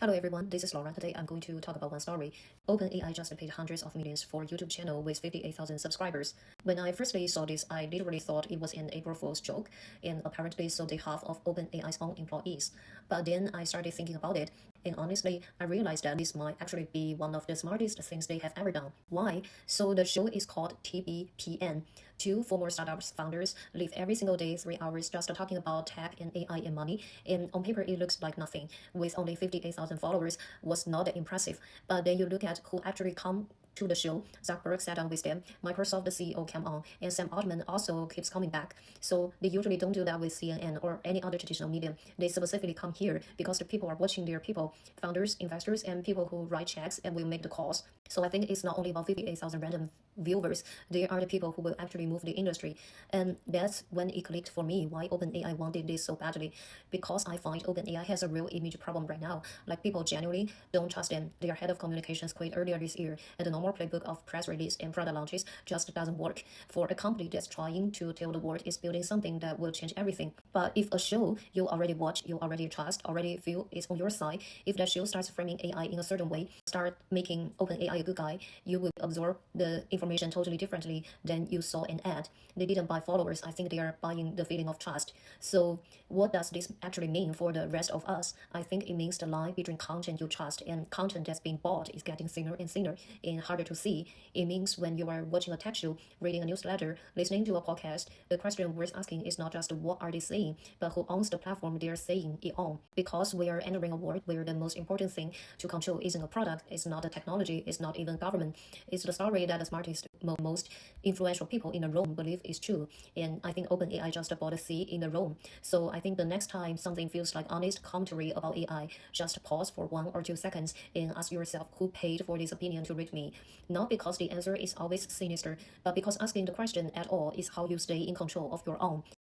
Hello everyone, this is Laura. Today I'm going to talk about one story. OpenAI just paid hundreds of millions for YouTube channel with 58,000 subscribers. When I firstly saw this, I literally thought it was an April Fool's joke and apparently sold half of OpenAI's own employees. But then I started thinking about it, and honestly, I realized that this might actually be one of the smartest things they have ever done. Why? So the show is called TBPN. Two former startups founders live every single day 3 hours just talking about tech and AI and money, and on paper it looks like nothing. With only 58,000 followers was not that impressive. But then you look at who actually come to the show. Zuckerberg sat down with them, Microsoft the CEO came on, and Sam Altman also keeps coming back. So they usually don't do that with CNN or any other traditional media. They specifically come here because the people are watching their people, founders, investors, and people who write checks and will make the calls. So I think it's not only about 58,000 random viewers, they are the people who will actually move the industry. And that's when it clicked for me why OpenAI wanted this so badly. Because I find OpenAI has a real image problem right now. Like people genuinely don't trust them. Their head of communications quit earlier this year, and the normal playbook of press release and product launches just doesn't work for a company that's trying to tell the world it's building something that will change everything. But if a show you already watch, you already trust, already feel is on your side, if that show starts framing AI in a certain way, start making OpenAI a good guy, you will absorb the information totally differently than you saw an ad. They didn't buy followers. I think they are buying the feeling of trust. So what does this actually mean for the rest of us? I think it means the line between content you trust and content that's being bought is getting thinner and thinner and harder to see. It means when you are watching a tech show, reading a newsletter, listening to a podcast, the question worth asking is not just what are they saying, but who owns the platform they are saying it on. Because we are entering a world where the most important thing to control isn't a product, it's not a technology, it's not even government. It's the story that the smartest, most influential people in the room believe is true. And I think OpenAI just bought a seat in the room. So I think the next time something feels like honest commentary about AI, just pause for 1 or 2 seconds and ask yourself who paid for this opinion to read me. Not because the answer is always sinister, but because asking the question at all is how you stay in control of your own.